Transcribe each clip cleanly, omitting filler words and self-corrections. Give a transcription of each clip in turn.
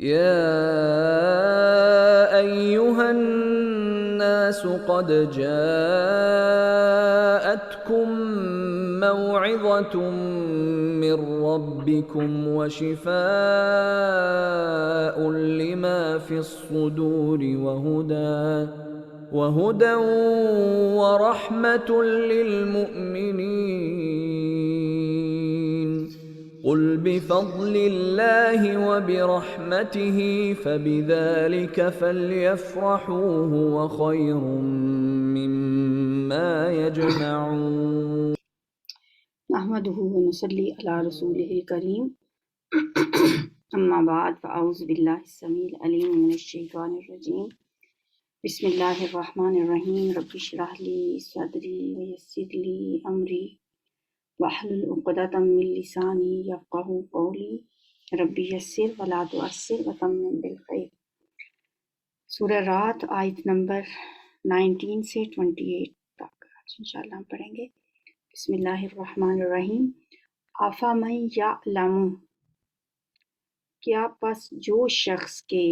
يا أيها الناس قد جاءتكم موعظة من ربكم وشفاء لما في الصدور وهدى ورحمة للمؤمنين. قل بفضل الله وبرحمته فبذلك فليفرحوا هو خير مما يجمعون. نحمده ونصلي على رسوله الكريم اما بعد فاعوذ بالله السميع العليم من الشيطان الرجيم. بسم الله الرحمن الرحيم. رب اشرح لي صدري ويسر لي امري واحلل عقدة من لساني يفقهوا قولي. رب يسر ولا تعسر وتمم بالخير. سورہ رات آیت نمبر 19 سے 28 تک انشاءاللہ ہم پڑھیں گے. بسم اللہ الرحمن الرحیم. افمن یعلم، کیا پس جو شخص کے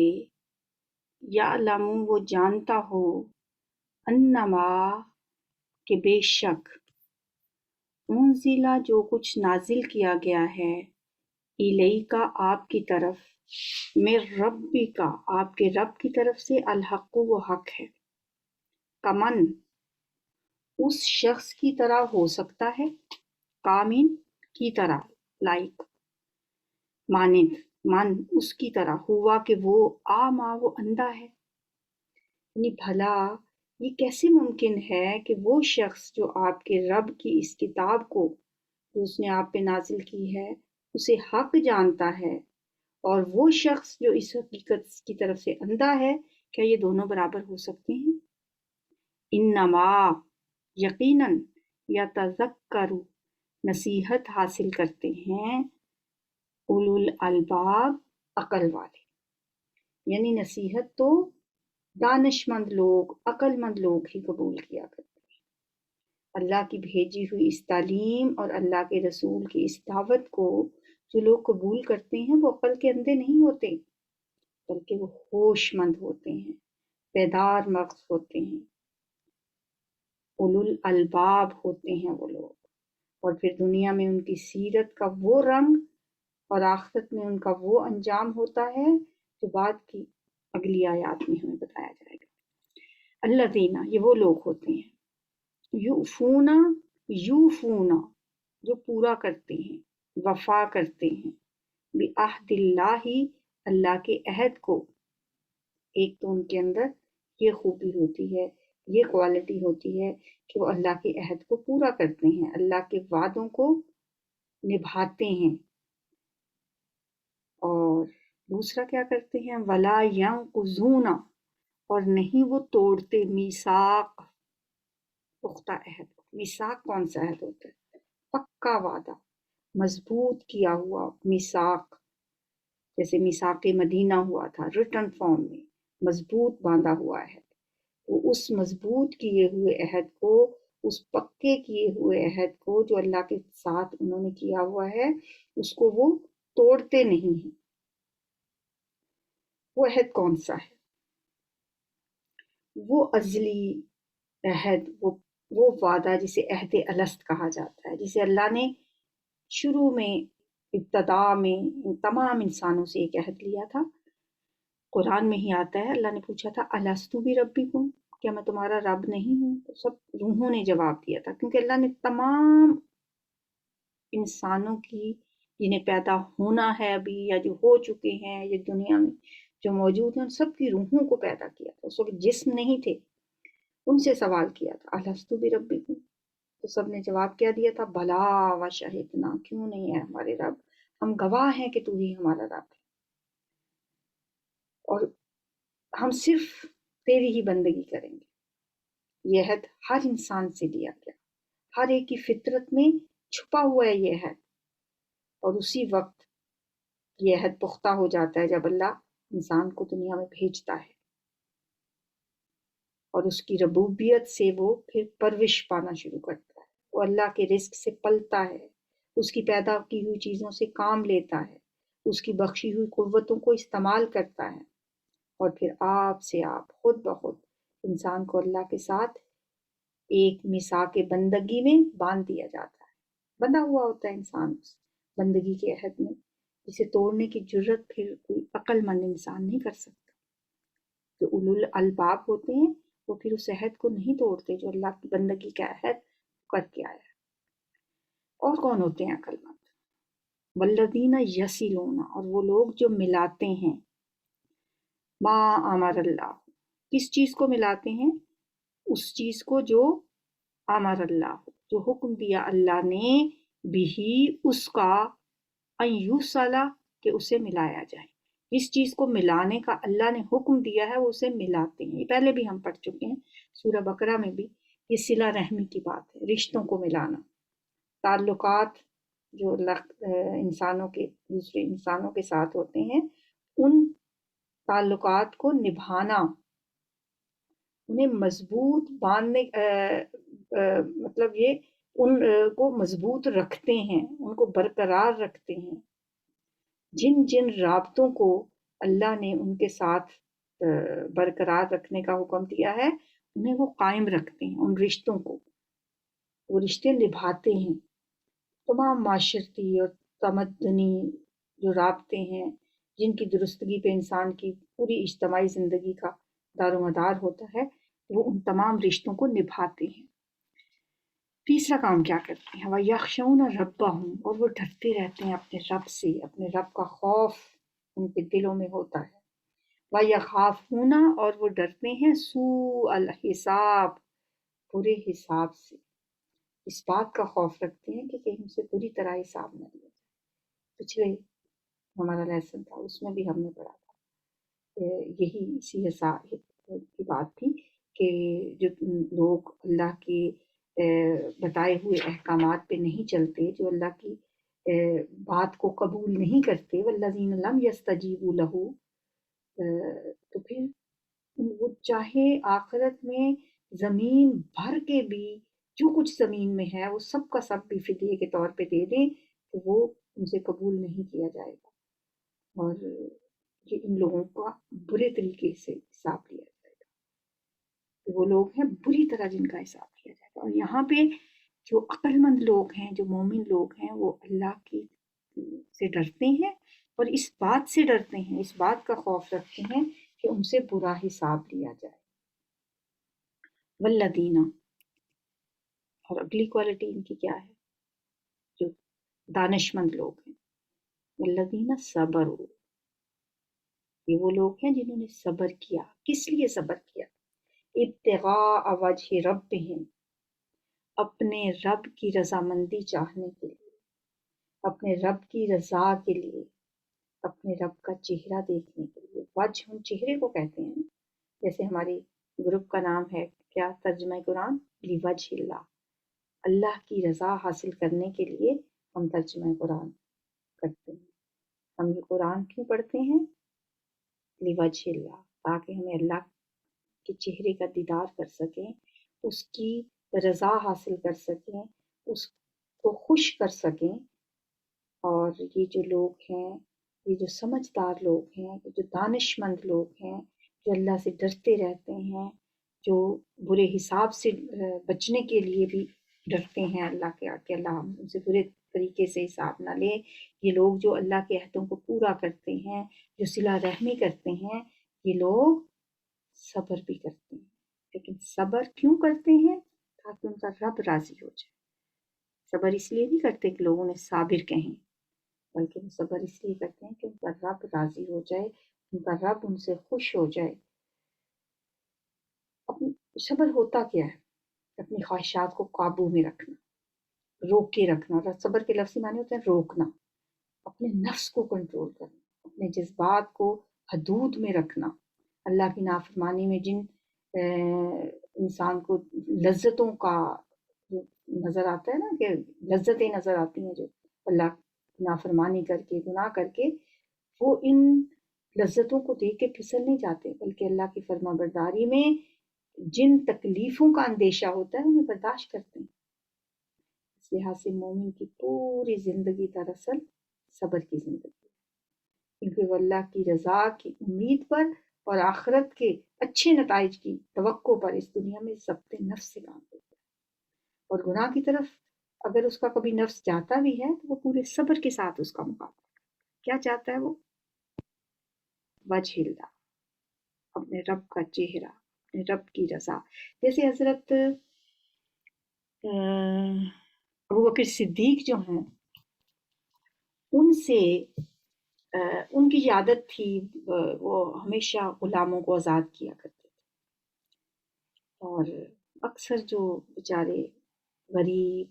یعلم وہ جانتا ہو، انما کہ بے شک، انزلہ جو کچھ نازل کیا گیا ہے، الیکا آپ کی طرف، من ربک آپ کے رب کی طرف سے، الحق وہ حق ہے، کمن اس شخص کی طرح ہو سکتا ہے، کامن کی طرح، لائک، مانند، من اس کی طرح، ہوا کہ وہ آما وہ اندھا ہے. یعنی بھلا یہ کیسے ممکن ہے کہ وہ شخص جو آپ کے رب کی اس کتاب کو جو اس نے آپ پہ نازل کی ہے اسے حق جانتا ہے، اور وہ شخص جو اس حقیقت کی طرف سے اندھا ہے، کیا یہ دونوں برابر ہو سکتے ہیں؟ انما یقیناً یتذکر نصیحت حاصل کرتے ہیں، اولو الالباب عقل والے. یعنی نصیحت تو دانشمند لوگ، عقل مند لوگ ہی قبول کیا کرتے ہیں. اللہ کی بھیجی ہوئی اس تعلیم اور اللہ کے رسول کی اس دعوت کو جو لوگ قبول کرتے ہیں وہ عقل کے اندھے نہیں ہوتے، بلکہ وہ ہوش مند ہوتے ہیں، بیدار مغز ہوتے ہیں، اولو الالباب ہوتے ہیں وہ لوگ. اور پھر دنیا میں ان کی سیرت کا وہ رنگ اور آخرت میں ان کا وہ انجام ہوتا ہے جو بعد کی اگلی آیات میں ہمیں بتایا جائے گا. الذین، یہ وہ لوگ ہوتے ہیں، یوفونا جو پورا کرتے ہیں، وفا کرتے ہیں، بعہد اللہ اللہ کے عہد کو. ایک تو ان کے اندر یہ خوبی ہوتی ہے، یہ کوالٹی ہوتی ہے کہ وہ اللہ کے عہد کو پورا کرتے ہیں، اللہ کے وعدوں کو نبھاتے ہیں. اور دوسرا کیا کرتے ہیں، ولا ینقضون، اور نہیں وہ توڑتے میثاق، پختہ عہد. میثاق کون سا عہد ہوتا ہے؟ پکا وعدہ، مضبوط کیا ہوا میثاق. جیسے میثاق مدینہ ہوا تھا ریٹن فارم میں، مضبوط باندھا ہوا ہے. وہ اس مضبوط کیے ہوئے عہد کو، اس پکے کیے ہوئے عہد کو جو اللہ کے ساتھ انہوں نے کیا ہوا ہے، اس کو وہ توڑتے نہیں ہیں. وہ عہد کون سا ہے؟ وہ ازلی عہد، وہ وعدہ جسے عہد الست کہا جاتا ہے، جسے اللہ نے شروع میں، ابتدا میں تمام انسانوں سے ایک عہد لیا تھا. قرآن میں ہی آتا ہے، اللہ نے پوچھا تھا الستو بربکم، کیا میں تمہارا رب نہیں ہوں؟ تو سب روحوں نے جواب دیا تھا، کیونکہ اللہ نے تمام انسانوں کی، جنہیں پیدا ہونا ہے ابھی یا جو ہو چکے ہیں یا دنیا میں جو موجود ہیں، ان سب کی روحوں کو پیدا کیا تھا. اس وقت جسم نہیں تھے. ان سے سوال کیا تھا الستو بربکم، تو سب نے جواب کیا دیا تھا، بھلا و شہدنا، کیوں نہیں ہے ہمارے رب، ہم گواہ ہیں کہ تو ہی ہمارا رب ہے، اور ہم صرف تیری ہی بندگی کریں گے. یہ عہد ہر انسان سے لیا گیا، ہر ایک کی فطرت میں چھپا ہوا ہے یہ عہد. اور اسی وقت یہ عہد پختہ ہو جاتا ہے جب اللہ انسان کو دنیا میں بھیجتا ہے، اور اس کی ربوبیت سے وہ پھر پرورش پانا شروع کرتا ہے. وہ اللہ کے رزق سے پلتا ہے، اس کی پیدا کی ہوئی چیزوں سے کام لیتا ہے، اس کی بخشی ہوئی قوتوں کو استعمال کرتا ہے، اور پھر آپ سے آپ خود بخود انسان کو اللہ کے ساتھ ایک میثاق بندگی میں باندھ دیا جاتا ہے، بندھا ہوا ہوتا ہے انسان اس بندگی کے عہد میں، جسے توڑنے کی جرت پھر کوئی عقل مند انسان نہیں کر سکتا۔ جو اولو الالباب ہوتے ہیں وہ پھر اس عہد کو نہیں توڑتے جو اللہ کی بندگی کا عہد کر کے آیا ہے۔ اور کون ہوتے ہیں عقل مند؟ والذین یصلون، اور وہ لوگ جو ملاتے ہیں، ما امر اللہ، کس چیز کو ملاتے ہیں؟ اس چیز کو جو امر اللہ، جو حکم دیا اللہ نے، بھی اس کا، ان یوصلا، کہ اسے ملایا جائے۔ جس چیز کو ملانے کا اللہ نے حکم دیا ہے وہ اسے ملاتے ہیں۔ یہ پہلے بھی ہم پڑھ چکے ہیں سورہ بقرہ میں بھی، یہ صلہ رحمی کی بات ہے، رشتوں کو ملانا، تعلقات جو انسانوں کے دوسرے انسانوں کے ساتھ ہوتے ہیں، ان تعلقات کو نبھانا، انہیں مضبوط باندھنے، مطلب یہ ان کو مضبوط رکھتے ہیں، ان کو برقرار رکھتے ہیں۔ جن جن رابطوں کو اللہ نے ان کے ساتھ برقرار رکھنے کا حکم دیا ہے، انہیں وہ قائم رکھتے ہیں، ان رشتوں کو وہ رشتے نبھاتے ہیں۔ تمام معاشرتی اور تمدنی جو رابطے ہیں، جن کی درستگی پہ انسان کی پوری اجتماعی زندگی کا دار و مدار ہوتا ہے، وہ ان تمام رشتوں کو نبھاتے ہیں۔ تیسرا کام کیا کرتے ہیں؟ وَيَخْشَوْنَ رَبَّهُمْ، اور وہ ڈرتے رہتے ہیں اپنے رب سے، اپنے رب کا خوف ان کے دلوں میں ہوتا ہے۔ وَيَخَافُونَ، اور وہ ڈرتے ہیں سوء الحساب، برے حساب سے، اس بات کا خوف رکھتے ہیں کہ کہیں سے بری طرح حساب نہ لیا جائے۔ پچھلے ہمارا لیسن تھا، اس میں بھی ہم نے پڑھا تھا یہی اسی حساب کی بات تھی کہ جو لوگ اللہ کے بتائے ہوئے احکامات پہ نہیں چلتے، جو اللہ کی بات کو قبول نہیں کرتے، والذین لم یستجیبوا لہ، تو پھر وہ چاہے آخرت میں زمین بھر کے بھی جو کچھ زمین میں ہے وہ سب کا سب بھی فدیے کے طور پہ دے دیں تو وہ ان سے قبول نہیں کیا جائے گا، اور یہ ان لوگوں کا برے طریقے سے حساب لیا جائے گا۔ وہ لوگ ہیں بری طرح جن کا حساب لیا جائے گا۔ اور یہاں پہ جو عقل مند لوگ ہیں، جو مومن لوگ ہیں، وہ اللہ کی سے ڈرتے ہیں، اور اس بات سے ڈرتے ہیں، اس بات کا خوف رکھتے ہیں کہ ان سے برا حساب لیا جائے۔ والذین، اور اگلی کوالٹی ان کی کیا ہے؟ جو دانش مند لوگ ہیں، والذین صبروا، یہ وہ لوگ ہیں جنہوں نے صبر کیا۔ کس لیے صبر کیا؟ ابتغاء وجہ ربہم، اپنے رب کی رضامندی چاہنے کے لیے، اپنے رب کی رضا کے لیے، اپنے رب کا چہرہ دیکھنے کے لیے۔ وجہ ہم چہرے کو کہتے ہیں، جیسے ہماری گروپ کا نام ہے کیا ترجمہ قرآن، لوجہ اللہ، اللہ کی رضا حاصل کرنے کے لیے ہم ترجمہ قرآن کرتے ہیں۔ ہم یہ قرآن کیوں پڑھتے ہیں؟ لوجہ اللہ، تاکہ ہمیں اللہ کے چہرے کا دیدار کر سکیں، اس کی رضا حاصل کر سکیں، اس کو خوش کر سکیں۔ اور یہ جو لوگ ہیں، یہ جو سمجھدار لوگ ہیں، یہ جو دانش مند لوگ ہیں، جو اللہ سے ڈرتے رہتے ہیں، جو برے حساب سے بچنے کے لیے بھی ڈرتے ہیں اللہ کے، کہ اللہ ہم ان سے برے طریقے سے حساب نہ لے، یہ لوگ جو اللہ کے عہدوں کو پورا کرتے ہیں، جو صلہ رحمی کرتے ہیں، یہ لوگ صبر بھی کرتے ہیں۔ لیکن صبر کیوں کرتے ہیں؟ تاکہ ان کا رب راضی ہو جائے۔ صبر اس لیے نہیں کرتے کہ لوگوں نے صابر کہیں، بلکہ وہ صبر اس لیے کرتے ہیں کہ ان کا رب راضی ہو جائے، ان کا رب ان سے خوش ہو جائے۔ صبر ہوتا کیا ہے؟ اپنی خواہشات کو قابو میں رکھنا، روک کے رکھنا۔ صبر کے لفظی معنی ہوتے ہیں روکنا، اپنے نفس کو کنٹرول کرنا، اپنے جذبات کو حدود میں رکھنا۔ اللہ کی نافرمانی میں جن انسان کو لذتوں کا نظر آتا ہے نا، کہ لذتیں نظر آتی ہیں جو اللہ کی نافرمانی کر کے، گناہ کر کے، وہ ان لذتوں کو دیکھ کے پھسل نہیں جاتے، بلکہ اللہ کی فرما برداری میں جن تکلیفوں کا اندیشہ ہوتا ہے انہیں برداشت کرتے ہیں۔ اس لحاظ سے مومن کی پوری زندگی دراصل صبر کی زندگی ہے۔ کیونکہ وہ اللہ کی رضا کی امید پر اور آخرت کے اچھے نتائج کی توقع پر اس دنیا میں ضبط نفس سے کام کرتا ہے، اور گناہ کی طرف اگر اس کا کبھی نفس جاتا بھی ہے تو وہ پورے صبر کے ساتھ اس کا مقابلہ کیا چاہتا ہے، وہ وجہ اللہ، اپنے رب کا چہرہ، اپنے رب کی رضا. جیسے حضرت ابوبکر صدیق جو ہیں، ان سے ان کی یہ عادت تھی، وہ ہمیشہ غلاموں کو آزاد کیا کرتے تھے، اور اکثر جو بیچارے غریب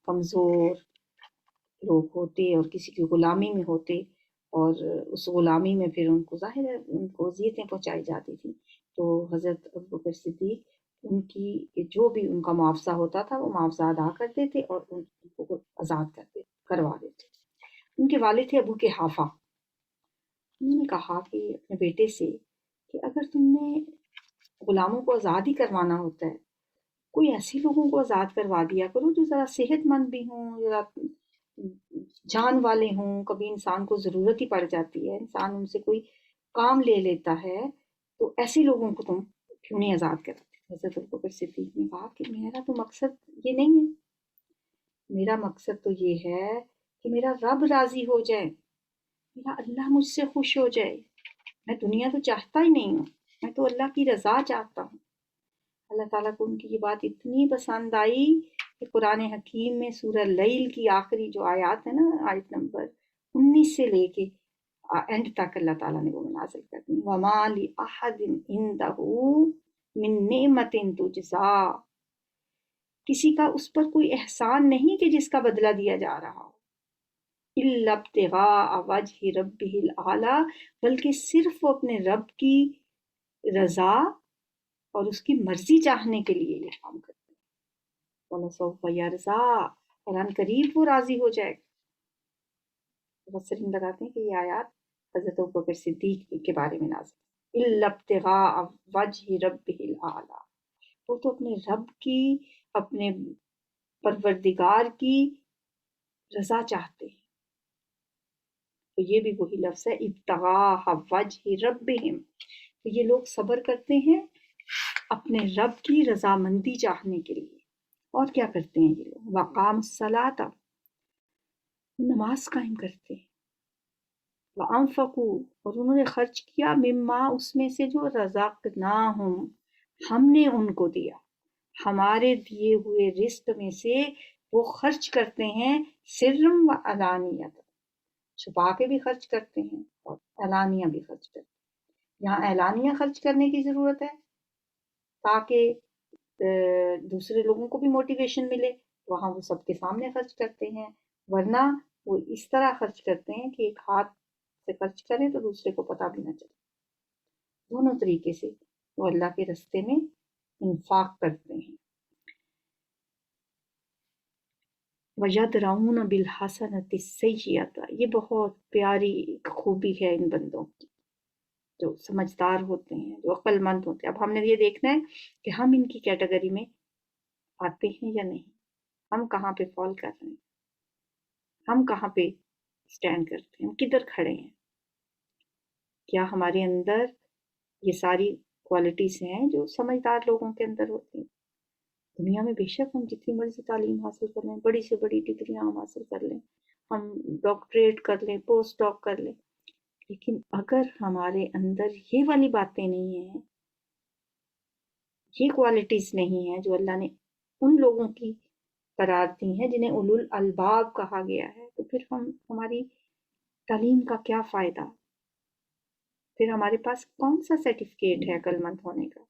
کمزور لوگ ہوتے اور کسی کی غلامی میں ہوتے، اور اس غلامی میں پھر ان کو ظاہر ہے ان کو اذیتیں پہنچائی جاتی تھیں، تو حضرت ابوبکر صدیق ان کی جو بھی ان کا معاوضہ ہوتا تھا وہ معاوضہ ادا کرتے تھے اور ان کو آزاد کروا دیتے. ان کے والد تھے ابو کے حافہ. انہوں نے کہا کہ اپنے بیٹے سے کہ اگر تم نے غلاموں کو آزاد ہی کروانا ہوتا ہے، کوئی ایسے لوگوں کو آزاد کروا دیا کرو جو ذرا صحت مند بھی ہوں، ذرا جان والے ہوں. کبھی انسان کو ضرورت ہی پڑ جاتی ہے، انسان ان سے کوئی کام لے لیتا ہے، تو ایسے لوگوں کو تم کیوں نہیں آزاد کراتے. حضرت ابوبکر صدیق نے کہا کہ میرا تو مقصد یہ نہیں ہے، میرا مقصد تو یہ ہے کہ میرا رب راضی ہو جائے، میرا اللہ مجھ سے خوش ہو جائے. میں دنیا تو چاہتا ہی نہیں ہوں، میں تو اللہ کی رضا چاہتا ہوں. اللہ تعالیٰ کو ان کی یہ بات اتنی پسند آئی کہ قرآن حکیم میں سورہ لیل کی آخری جو آیات ہے نا، آیت نمبر 19 سے لے کے اینڈ تک اللہ تعالیٰ نے وہ نازل کر دی. وَمَا لِأَحَدٍ عِندَهُ مِن نِعْمَةٍ تُجْزَىٰ، کسی کا اس پر کوئی احسان نہیں کہ جس کا بدلہ دیا جا رہا ہو. إِلَّا ابْتِغَاءَ وَجْهِ رَبِّهِ الْأَعْلَىٰ، بلکہ صرف وہ اپنے رب کی رضا اور اس کی مرضی چاہنے کے لیے یہ کام کرتے ہیں. وَلَسَوْفَ يَرْضَىٰ، اور ان قریب وہ راضی ہو جائے گا. مفسرین لگاتے ہیں کہ یہ آیات حضرت ابوبکر صدیق کے بارے میں نازل. إِلَّا ابْتِغَاءَ وَجْهِ رَبِّهِ الْأَعْلَىٰ، وہ تو اپنے رب کی، اپنے پروردگار کی رضا چاہتے ہیں. تو یہ بھی وہی لفظ ہے ابتغاء وجہ ربہم، تو یہ لوگ صبر کرتے ہیں اپنے رب کی رضامندی چاہنے کے لیے. اور کیا کرتے ہیں یہ لوگ؟ وقام الصلاۃ، نماز قائم کرتے ہیں. وانفقوا، اور انہوں نے خرچ کیا، مما، اس میں سے جو رزقناہم، ہم نے ان کو دیا، ہمارے دیے ہوئے رزق میں سے وہ خرچ کرتے ہیں. سرم و علانیت، چھپا کے بھی خرچ کرتے ہیں اور اعلانیہ بھی خرچ کرتے ہیں. یہاں اعلانیہ خرچ کرنے کی ضرورت ہے تاکہ دوسرے لوگوں کو بھی موٹیویشن ملے، وہاں وہ سب کے سامنے خرچ کرتے ہیں. ورنہ وہ اس طرح خرچ کرتے ہیں کہ ایک ہاتھ سے خرچ کریں تو دوسرے کو پتہ بھی نہ چلے. دونوں طریقے سے وہ اللہ کے رستے میں انفاق کرتے ہیں. وَيَدْرَؤُونَ بِالْحَسَنَةِ السَّيِّئَةَ، یہ بہت پیاری خوبی ہے ان بندوں کی جو سمجھدار ہوتے ہیں، جو عقل مند ہوتے ہیں. اب ہم نے یہ دیکھنا ہے کہ ہم ان کی کیٹیگری میں آتے ہیں یا نہیں، ہم کہاں پہ فال کر رہے ہیں، ہم کہاں پہ سٹینڈ کرتے ہیں، ہم کدھر کھڑے ہیں. کیا ہمارے اندر یہ ساری کوالٹیز ہیں جو سمجھدار لوگوں کے اندر ہوتی ہیں. دنیا میں بے شک ہم جتنی مرضی تعلیم حاصل کر لیں، بڑی سے بڑی ڈگریاں ہم حاصل کر لیں، ہم ڈاکٹریٹ کر لیں، پوسٹ ڈاک کر لیں، لیکن اگر ہمارے اندر یہ والی باتیں نہیں ہیں، یہ کوالٹیز نہیں ہیں جو اللہ نے ان لوگوں کی قرار دی ہیں جنہیں اولو الالباب کہا گیا ہے، تو پھر ہماری تعلیم کا کیا فائدہ، پھر ہمارے پاس کون سا سرٹیفکیٹ ہے عقل مند ہونے کا.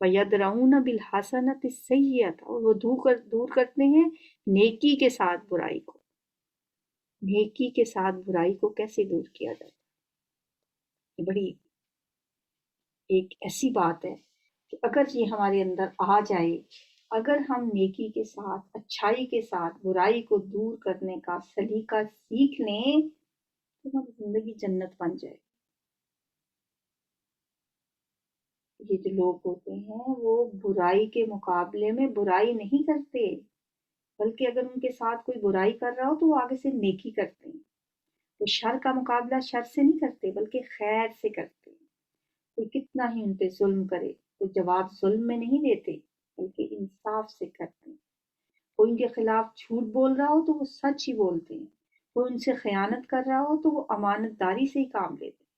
وَيَدْرَؤُونَ بِالْحَسَنَةِ السَّيِّئَةَ، اور وہ دور کرتے ہیں نیکی کے ساتھ برائی کو. نیکی کے ساتھ برائی کو کیسے دور کیا جائے؟ یہ بڑی ایک ایسی بات ہے کہ اگر یہ ہمارے اندر آ جائے، اگر ہم نیکی کے ساتھ، اچھائی کے ساتھ برائی کو دور کرنے کا سلیقہ سیکھ لیں تو ہماری زندگی جنت بن جائے. یہ جو لوگ ہوتے ہیں وہ برائی کے مقابلے میں برائی نہیں کرتے، بلکہ اگر ان کے ساتھ کوئی برائی کر رہا ہو تو وہ آگے سے نیکی کرتے ہیں. وہ شر کا مقابلہ شر سے نہیں کرتے بلکہ خیر سے کرتے ہیں۔ کوئی کتنا ہی ان پہ ظلم کرے تو جواب ظلم میں نہیں دیتے بلکہ انصاف سے کرتے ہیں۔ کوئی ان کے خلاف جھوٹ بول رہا ہو تو وہ سچ ہی بولتے ہیں، کوئی ان سے خیانت کر رہا ہو تو وہ امانت داری سے ہی کام لیتے ہیں۔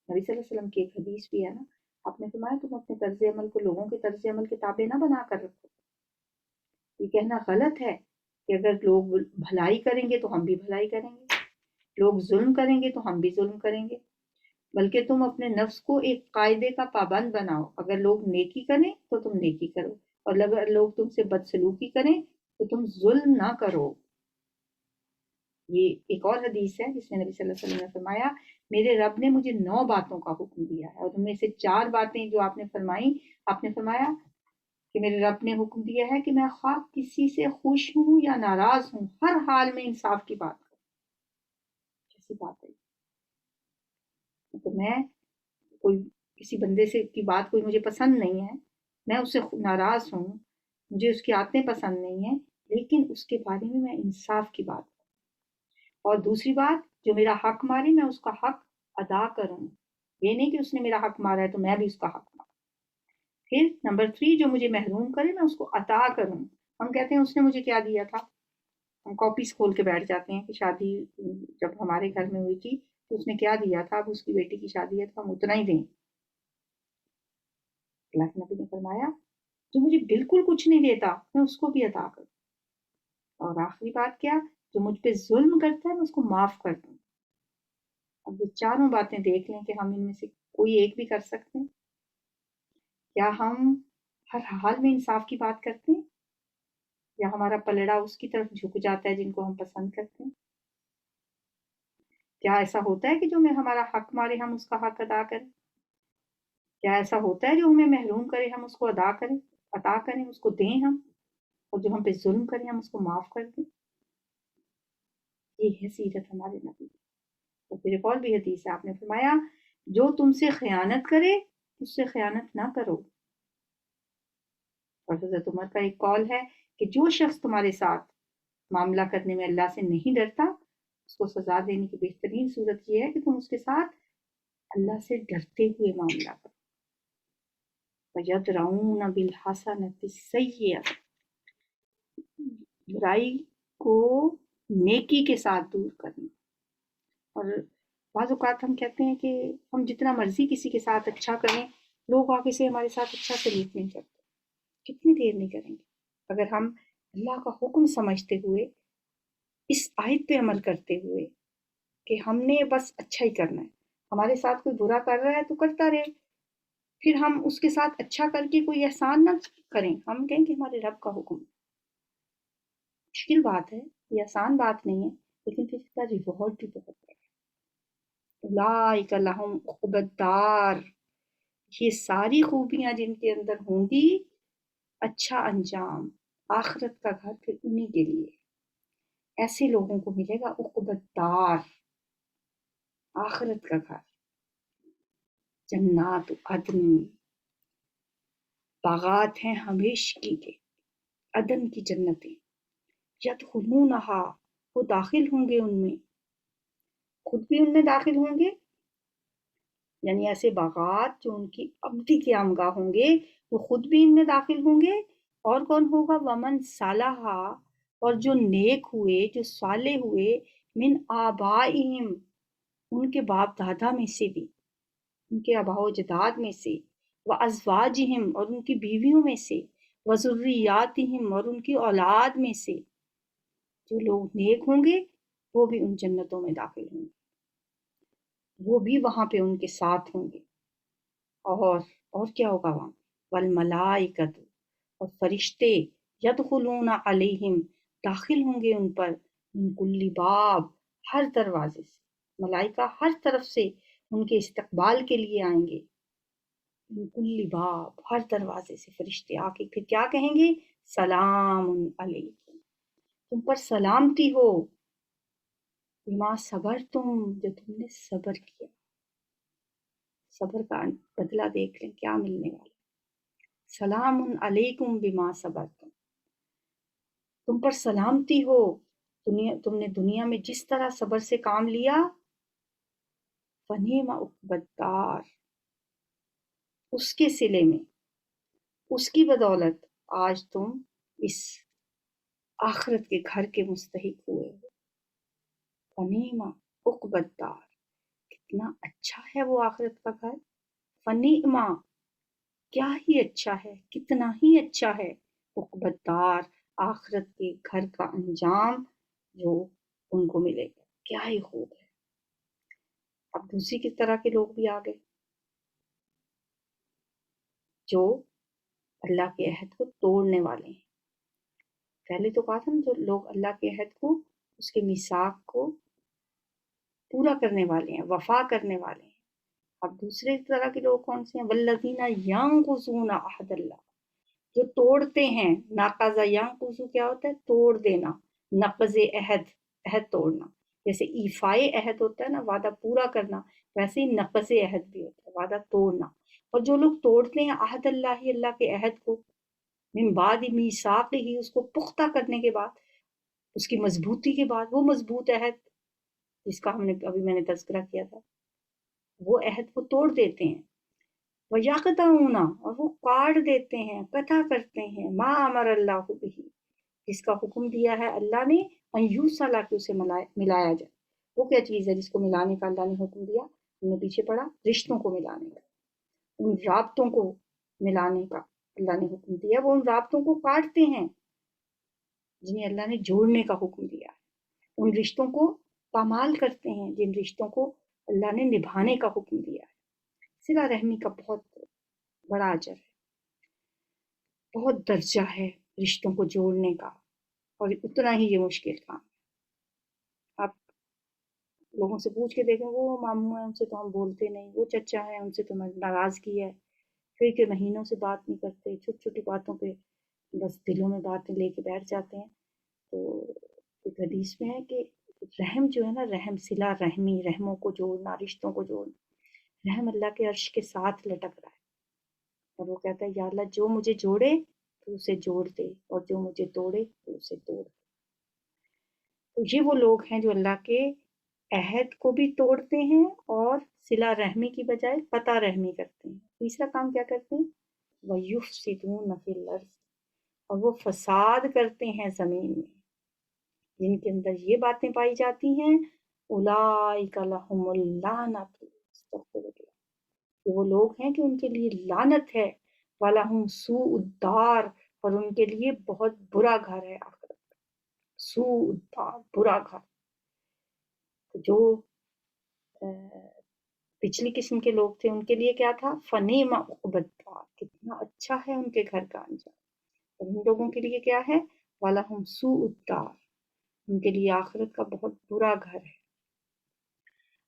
نبی صلی اللہ علیہ وسلم کی ایک حدیث بھی ہے نا، آپ نے فرمایا تم اپنے طرز عمل کو لوگوں کے طرز عمل کے تابع نہ بنا کر رکھو۔ یہ کہنا غلط ہے کہ اگر لوگ بھلائی کریں گے تو ہم بھی بھلائی کریں گے، لوگ ظلم کریں گے تو ہم بھی ظلم کریں گے، بلکہ تم اپنے نفس کو ایک قاعدے کا پابند بناؤ، اگر لوگ نیکی کریں تو تم نیکی کرو، اور اگر لوگ تم سے بدسلوکی کریں تو تم ظلم نہ کرو۔ یہ ایک اور حدیث ہے جس میں نبی صلی اللہ علیہ وسلم نے فرمایا میرے رب نے مجھے 9 باتوں کا حکم دیا ہے، اور ان میں سے 4 باتیں جو آپ نے فرمائی، آپ نے فرمایا کہ میرے رب نے حکم دیا ہے کہ میں خواہ کسی سے خوش ہوں یا ناراض ہوں ہر حال میں انصاف کی بات کروں۔ کیسی بات ہے؟ تو میں کوئی کسی بندے سے کی بات کوئی مجھے پسند نہیں ہے، میں اس سے ناراض ہوں، مجھے اس کی عادتیں پسند نہیں ہیں، لیکن اس کے بارے میں میں انصاف کی بات کروں، اور دوسری بات جو میرا حق مارے میں اس کا حق ادا کروں، یہ نہیں کہ اس نے میرا حق مارا ہے تو میں بھی اس کا حق ماروں۔ پھر نمبر 3 جو مجھے محروم کرے میں اس کو عطا کروں۔ ہم کہتے ہیں اس نے مجھے کیا دیا تھا، ہم کاپیز کھول کے بیٹھ جاتے ہیں کہ شادی جب ہمارے گھر میں ہوئی تھی تو اس نے کیا دیا تھا، اب اس کی بیٹی کی شادی ہے تو ہم اتنا ہی دیں۔ اللہ کے نبی نے فرمایا جو مجھے بالکل کچھ نہیں دیتا میں اس کو بھی عطا کروں، اور آخری بات کیا، جو مجھ پہ ظلم کرتا ہے میں اس کو معاف کر دوں۔ اب یہ چاروں باتیں دیکھ لیں کہ ہم ان میں سے کوئی ایک بھی کر سکتے ہیں؟ کیا ہم ہر حال میں انصاف کی بات کرتے ہیں، یا ہمارا پلڑا اس کی طرف جھک جاتا ہے جن کو ہم پسند کرتے ہیں؟ کیا ایسا ہوتا ہے کہ جو میں ہمارا حق مارے ہم اس کا حق ادا کریں؟ کیا ایسا ہوتا ہے جو ہمیں محروم کرے ہم اس کو عطا کریں، اس کو دیں ہم، اور جو ہم پہ ظلم کریں ہم اس کو معاف کر دیں؟ یہ ہے سیرت ہمارے نبی کی۔ اور پھر ایک اور بھی حدیث ہے، آپ نے فرمایا جو تم سے خیانت کرے اس سے خیانت نہ کرو۔ اور حضرت عمر کا ایک قول ہے کہ جو شخص تمہارے ساتھ معاملہ کرنے میں اللہ سے نہیں ڈرتا اس کو سزا دینے کی بہترین صورت یہ ہے کہ تم اس کے ساتھ اللہ سے ڈرتے ہوئے معاملہ کرو۔ وَيَدْرَؤُونَ بِالْحَسَنَةِ السَّيِّئَةَ، برائی کو نیکی کے ساتھ دور کرنا۔ اور بعض اوقات ہم کہتے ہیں کہ ہم جتنا مرضی کسی کے ساتھ اچھا کریں لوگ آگے سے ہمارے ساتھ اچھا سلوک نہیں کرتے، کتنی دیر نہیں کریں گے؟ اگر ہم اللہ کا حکم سمجھتے ہوئے اس آیت پہ عمل کرتے ہوئے کہ ہم نے بس اچھا ہی کرنا ہے، ہمارے ساتھ کوئی برا کر رہا ہے تو کرتا رہے، پھر ہم اس کے ساتھ اچھا کر کے کوئی احسان نہ کریں، ہم کہیں کہ ہمارے رب کا حکم ہے۔ مشکل بات ہے، یہ آسان بات نہیں ہے، لیکن پھر اس کا ریوارڈ بھی بہت ہے۔ اولئک لہم عقبی الدار، یہ ساری خوبیاں جن کے اندر ہوں گی، اچھا انجام، آخرت کا گھر پھر انہی کے لیے، ایسے لوگوں کو ملے گا عقبی الدار، آخرت کا گھر، جنات عدن، باغات ہیں ہمیشگی کے، عدن کی جنتیں، یدخلونہا، وہ داخل ہوں گے ان میں، خود بھی ان میں داخل ہوں گے، یعنی ایسے باغات جو ان کی ابدی قیامگاہ ہوں گے وہ خود بھی ان میں داخل ہوں گے، اور کون ہوگا، ومن صالحا، اور جو نیک ہوئے، جو صالح ہوئے، من آبائہم، ان کے باپ دادا میں سے بھی، ان کے آباء و اجداد میں سے، وازواجہم، اور ان کی بیویوں میں سے، وذریاتہم، اور ان کی اولاد میں سے، جو لوگ نیک ہوں گے وہ بھی ان جنتوں میں داخل ہوں گے، وہ بھی وہاں پہ ان کے ساتھ ہوں گے، اور کیا ہوگا وہاں، والملائکۃ، اور فرشتے، یدخلون علیہم، داخل ہوں گے ان پر، من کل باب، ہر دروازے سے، ملائکہ ہر طرف سے ان کے استقبال کے لیے آئیں گے، من کل باب، ہر دروازے سے فرشتے آ کے پھر کیا کہیں گے، سلام علیکم، تم پر سلامتی ہو، بما صبرتم، جو تم نے صبر کیا، صبر کا بدلہ دیکھ لیں کیا ملنے والا، سلام علیکم بما صبرتم، تم پر سلامتی ہو تم نے دنیا میں جس طرح صبر سے کام لیا، فنعم عقبی الدار، اس کے صلے میں، اس کی بدولت آج تم اس آخرت کے گھر کے مستحق ہوئے ہو۔ فنعم عقبی الدار، کتنا اچھا ہے وہ آخرت کا گھر۔ فنعم، کیا ہی اچھا ہے، کتنا ہی اچھا ہے، عقبی الدار، آخرت کے گھر کا انجام جو ان کو ملے گا، کیا ہی خوب ہے۔ اب دوسری کس طرح کے لوگ بھی آ گئے جو اللہ کے عہد کو توڑنے والے ہیں۔ پہلے تو کہا تھا نا، جو لوگ اللہ کے عہد کو، اس کے میثاق کو پورا کرنے والے ہیں، وفا کرنے والے ہیں۔ اب دوسرے طرح کے لوگ کون سے ہیں؟ والذین ینقضون عہد اللہ، جو توڑتے ہیں۔ ناقض ینقض کیا ہوتا ہے؟ توڑ دینا، نقض عہد، عہد توڑنا۔ جیسے ایفائے عہد ہوتا ہے نا، وعدہ پورا کرنا، ویسے ہی نقض عہد بھی ہوتا ہے، وعدہ توڑنا۔ اور جو لوگ توڑتے ہیں عہد اللہ، اللہ کے عہد کو، من بعد میثاق ہی، اس کو پختہ کرنے کے بعد، اس کی مضبوطی کے بعد، وہ مضبوط عہد جس کا میں نے تذکرہ کیا تھا، وہ عہد کو توڑ دیتے ہیں۔ وَيَقْطَعُونَ، اور وہ کاٹ دیتے ہیں، قطع کرتے ہیں، مَا أَمَرَ اللَّهُ بِهِ، جس کا حکم دیا ہے اللہ نے، ان یوصل، کہ اسے ملایا جائے۔ وہ کیا چیز ہے جس کو ملانے کا اللہ نے حکم دیا؟ ہم نے پیچھے پڑھا، رشتوں کو ملانے کا، ان رابطوں کو ملانے کا اللہ نے حکم دیا۔ وہ ان رابطوں کو کاٹتے ہیں جنہیں اللہ نے جوڑنے کا حکم دیا ہے، ان رشتوں کو پامال کرتے ہیں جن رشتوں کو اللہ نے نبھانے کا حکم دیا ہے۔ صلہ رحمی کا بہت بڑا اجر ہے، بہت درجہ ہے رشتوں کو جوڑنے کا، اور اتنا ہی یہ مشکل کام ہے۔ آپ لوگوں سے پوچھ کے دیکھیں، وہ ماموں ہیں ان سے تو ہم بولتے نہیں، وہ چچا ہیں ان سے تو ناراضگی ہے، پھر کے مہینوں سے بات نہیں کرتے، چھوٹی چھوٹی باتوں پہ بس دلوں میں باتیں لے کے بیٹھ جاتے ہیں۔ تو ایک حدیث میں ہے کہ رحم جو ہے نا، رحم، صلہ رحمی، رحموں کو جوڑنا، رشتوں کو جوڑنا، رحم اللہ کے عرش کے ساتھ لٹک رہا ہے، اور وہ کہتا ہے یا اللہ جو مجھے جوڑے تو اسے جوڑ دے، اور جو مجھے توڑے تو اسے توڑ دے۔ تو یہ وہ لوگ ہیں جو اللہ کے عہد کو بھی توڑتے ہیں اور صلہ رحمی کی بجائے قطع رحمی کرتے ہیں۔ تیسرا کام کیا کرتے ہیں؟ وَيُفْسِدُونَ فِي الْأَرْضِ، اور وہ فساد کرتے ہیں زمین میں۔ جن کے اندر یہ باتیں پائی جاتی ہیں، اولئک لہم اللعنۃ، کہ وہ لوگ ہیں کہ ان کے لیے لعنت ہے، وَلَهُمْ سُوءُ الدَّارِ، اور ان کے لیے بہت برا گھر ہے آخرت، سوء الدار، برا گھر۔ جو پچھلی قسم کے لوگ تھے ان کے لیے کیا تھا؟ فنعم عقبی الدار، کتنا اچھا ہے ان کے گھر کا انجام۔ اور ان لوگوں کے لیے کیا ہے؟ وَلَهُمْ سُوءُ الدار، ان کے لیے آخرت کا بہت برا گھر ہے۔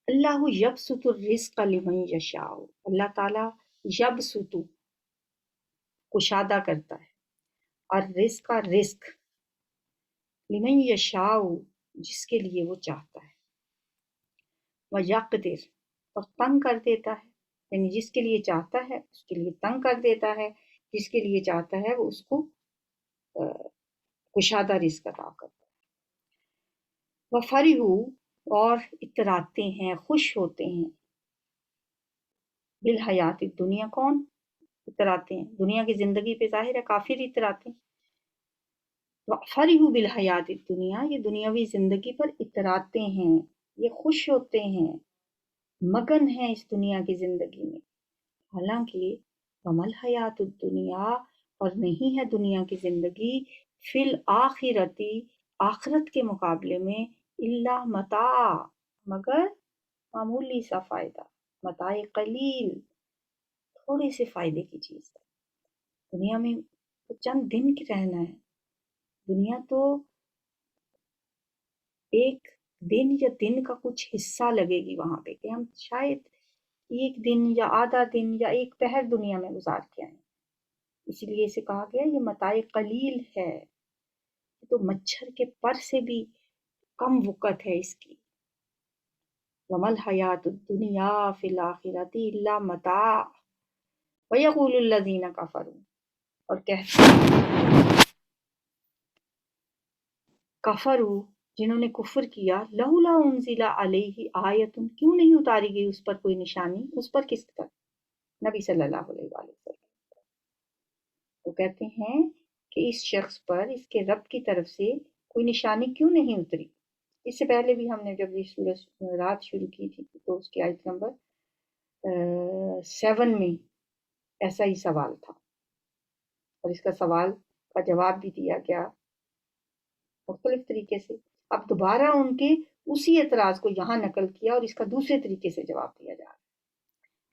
اللہ یبسط الرزق لمن یشاء، اللہ تعالیٰ یبسط، کشادہ کرتا ہے، اور رزق کا رزق، لمن یشاء، جس کے لیے وہ چاہتا ہے، وَیَقْدِرُ، اور تنگ کر دیتا ہے، یعنی جس کے لیے چاہتا ہے اس کے لیے تنگ کر دیتا ہے، جس کے لیے چاہتا ہے وہ اس کو کشادہ رزق عطا کرتا ہے۔ وَفَرِحُوا، اور اتراتے ہیں، خوش ہوتے ہیں، بالحیات الدنیا، کون اتراتے ہیں؟ دنیا کی زندگی پہ ظاہر ہے کافر اتراتے ہیں۔ وَفَرِحُوا بِالْحَیَاةِ الدُّنْیَا، یہ دنیاوی زندگی پر اتراتے ہیں، یہ خوش ہوتے ہیں، مگن ہیں اس دنیا کی زندگی میں۔ حالانکہ وَمَا الْحَیَاةُ الدُّنْیَا، اور نہیں ہے دنیا کی زندگی، فی الآخرۃ، آخرت کے مقابلے میں، الا متاع، مگر معمولی سا فائدہ، متاع قلیل، تھوڑے سے فائدے کی چیز ہے۔ دنیا میں تو چند دن کی رہنا ہے، دنیا تو ایک دن یا دن کا کچھ حصہ لگے گی وہاں پہ، کہ ہم شاید ایک دن یا آدھا دن یا ایک پہر دنیا میں گزار کے آئیں۔ اسی لیے اسے کہا گیا یہ متاع قلیل ہے، تو مچھر کے پر سے بھی کم وقت ہے اس کی۔ وَمَا الْحَیَاةُ الدُّنْیَا فِی الْآخِرَةِ إِلَّا مَتَاع وَیَقُولُ الَّذِینَ کَفَرُوا، اور کہتے ہیں کفروا، جنہوں نے کفر کیا، لولا انزل علیہ آیت، کیوں نہیں اتاری گئی اس پر کوئی نشانی؟ اس پر کس پر؟ نبی صلی اللہ علیہ وآلہ وسلم۔ وہ کہتے ہیں کہ اس شخص پر اس کے رب کی طرف سے کوئی نشانی کیوں نہیں اتری؟ اس سے پہلے بھی ہم نے جب یہ سورہ رات شروع کی تھی تو اس کی آیت نمبر 7 میں ایسا ہی سوال تھا، اور اس کا سوال کا جواب بھی دیا گیا مختلف طریقے سے۔ اب دوبارہ ان کے اسی اعتراض کو یہاں نقل کیا اور اس کا دوسرے طریقے سے جواب دیا جا رہا ہے۔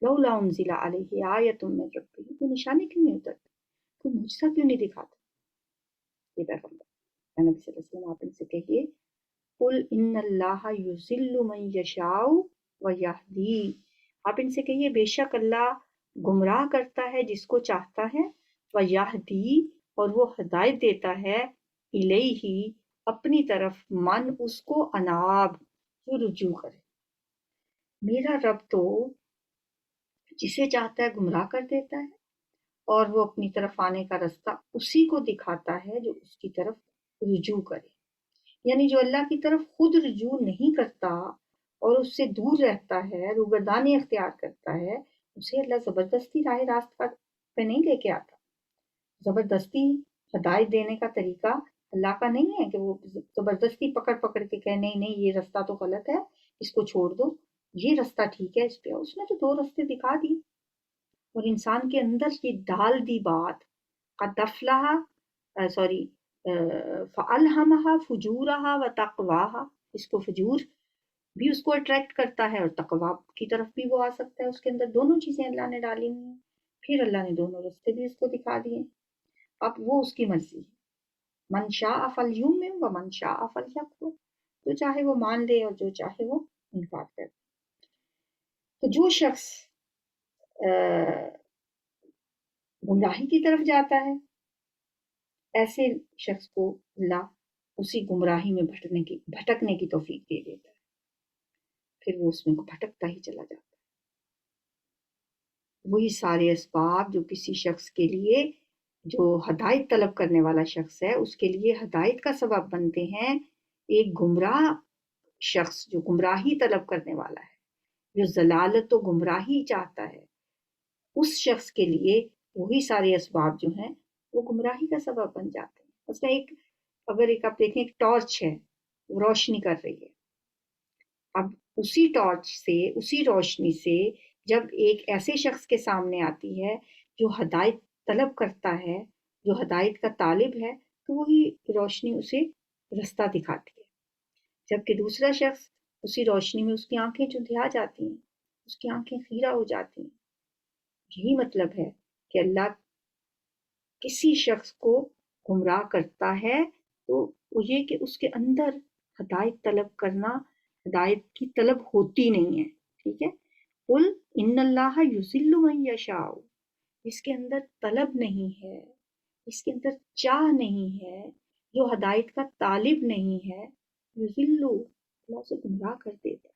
لولا انزل علیہ آیۃ من ربہ، کوئی نشانی کیوں نہیں اترتی، کوئی معجزہ کیوں نہیں دکھاتا یہ پیغمبر؟ نبی صلی اللہ علیہ وسلم آپ ان سے کہیے، قل ان اللہ یضل من یشاء ویہدی، آپ ان سے کہیے بے شک اللہ گمراہ کرتا ہے جس کو چاہتا ہے، ویہدی اور وہ ہدایت دیتا ہے، الیہ اپنی طرف، من اس کو اناب جو رجوع کرے۔ میرا رب تو جسے چاہتا ہے گمراہ کر دیتا ہے اور وہ اپنی طرف آنے کا رستہ اسی کو دکھاتا ہے جو اس کی طرف رجوع کرے۔ یعنی جو اللہ کی طرف خود رجوع نہیں کرتا اور اس سے دور رہتا ہے، روگردانی اختیار کرتا ہے، اسے اللہ زبردستی راہ راست پہ نہیں لے کے آتا۔ زبردستی ہدایت دینے کا طریقہ اللہ کا نہیں ہے کہ وہ زبردستی پکڑ پکڑ کے کہے نہیں نہیں یہ رستہ تو غلط ہے، اس کو چھوڑ دو، یہ رستہ ٹھیک ہے اس پہ۔ اس نے تو 2 رستے دکھا دیے، اور انسان کے اندر یہ ڈال دی بات، قد افلح سوری فَأَلْهَمَهَا فُجُورَهَا وَتَقْوَاهَا، اس کو فجور بھی اس کو اٹریکٹ کرتا ہے اور تقویٰ کی طرف بھی وہ آ سکتا ہے، اس کے اندر دونوں چیزیں اللہ نے ڈالی ہوئی ہیں۔ پھر اللہ نے دونوں رستے بھی اس کو دکھا دیے، اب وہ اس کی مرضی ہے، من شاء فلیؤمن ومن شاء فلیکفر، جو چاہے وہ مان لے اور جو چاہے وہ انکار کر دے۔ تو جو شخص گمراہی کی طرف جاتا ہے، ایسے شخص کو اللہ اسی گمراہی میں بھٹکنے کی توفیق دے دیتا ہے، پھر وہ اس میں بھٹکتا ہی چلا جاتا ہے۔ وہی سارے اسباب جو کسی شخص کے لیے جو ہدایت طلب کرنے والا شخص ہے اس کے لیے ہدایت کا سبب بنتے ہیں، ایک گمراہ شخص جو گمراہی طلب کرنے والا ہے، جو ضلالت و گمراہی چاہتا ہے، اس شخص کے لیے وہی سارے اسباب جو ہیں وہ گمراہی کا سبب بن جاتے ہیں۔ اس میں اگر آپ دیکھیں ایک ٹارچ ہے، وہ روشنی کر رہی ہے، اب اسی ٹارچ سے، اسی روشنی سے جب ایک ایسے شخص کے سامنے آتی ہے جو ہدایت طلب کرتا ہے، جو ہدایت کا طالب ہے، تو وہی روشنی اسے رستہ دکھاتی ہے۔ جبکہ دوسرا شخص اسی روشنی میں اس کی آنکھیں چندھیا جاتی ہیں، اس کی آنکھیں خیرہ ہو جاتی ہیں۔ یہی مطلب ہے کہ اللہ کسی شخص کو گمراہ کرتا ہے تو وہ یہ کہ اس کے اندر ہدایت طلب کرنا، ہدایت کی طلب ہوتی نہیں ہے، ٹھیک ہے؟ قل ان اللہ یضل من یشاء، اس کے اندر طلب نہیں ہے، اس کے اندر چاہ نہیں ہے، جو ہدایت کا طالب نہیں ہے، یضل اللہ اسے گمراہ کر دیتا ہے،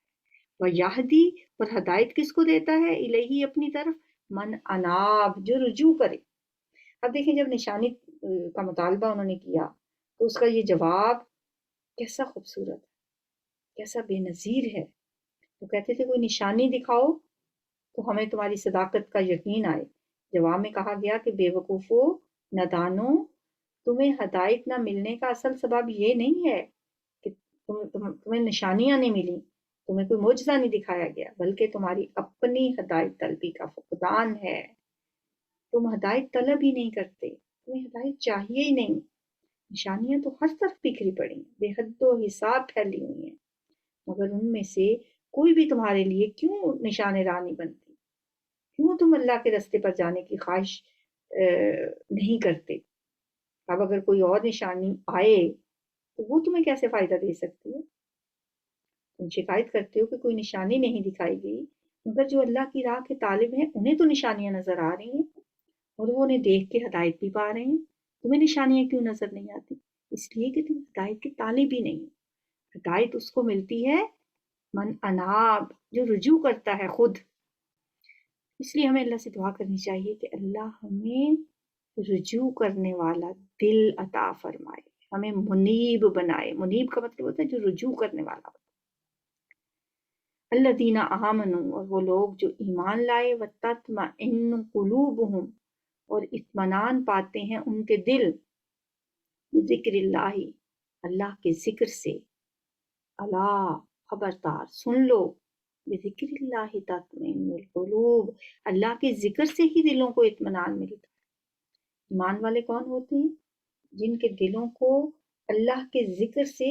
ویہدی اور ہدایت کس کو دیتا ہے، الیہ اپنی طرف، من اناب جو رجوع کرے۔ اب دیکھیں جب نشانی کا مطالبہ انہوں نے کیا تو اس کا یہ جواب کیسا خوبصورت ہے، کیسا بے نظیر ہے۔ وہ کہتے تھے کوئی نشانی دکھاؤ تو ہمیں تمہاری صداقت کا یقین آئے۔ جواب میں کہا گیا کہ بے وقوفو، نادانو، تمہیں ہدایت نہ ملنے کا اصل سبب یہ نہیں ہے کہ تمہیں نشانیاں نہیں ملی، تمہیں کوئی معجزہ نہیں دکھایا گیا، بلکہ تمہاری اپنی ہدایت طلبی کا فقدان ہے۔ تم ہدایت طلب ہی نہیں کرتے، تمہیں ہدایت چاہیے ہی نہیں۔ نشانیاں تو ہر طرف بکھری پڑی ہیں، بے حد و حساب پھیلی ہوئی ہیں، مگر ان میں سے کوئی بھی تمہارے لیے کیوں نشان راہ نہیں بنتی؟ کیوں تم اللہ کے رستے پر جانے کی خواہش نہیں کرتے؟ اب اگر کوئی اور نشانی آئے تو وہ تمہیں کیسے فائدہ دے سکتی ہے؟ تم شکایت کرتے ہو کہ کوئی نشانی نہیں دکھائی گئی، مگر جو اللہ کی راہ کے طالب ہیں انہیں تو نشانیاں نظر آ رہی ہیں اور وہ انہیں دیکھ کے ہدایت بھی پا رہے ہیں۔ تمہیں نشانیاں کیوں نظر نہیں آتی؟ اس لیے کہ تم ہدایت کے طالب ہی نہیں ہو۔ ہدایت اس کو ملتی ہے من اناب جو رجوع کرتا ہے خود۔ اس لیے ہمیں اللہ سے دعا کرنی چاہیے کہ اللہ ہمیں رجوع کرنے والا دل عطا فرمائے، ہمیں منیب بنائے. منیب کا مطلب ہوتا ہے جو رجوع کرنے والا ہوتا ہے. الذین آمنوا، اور وہ لوگ جو ایمان لائے، وتطمئن قلوبہم، اور اطمینان پاتے ہیں ان کے دل، ذکر اللہ، اللہ کے ذکر سے. اللہ، خبردار، سن لو، بذکر اللہ تطمئن القلوب، اللہ کے ذکر سے ہی دلوں کو اطمینان ملتا ہے. ایمان والے کون ہوتے ہیں؟ جن کے دلوں کو اللہ کے ذکر سے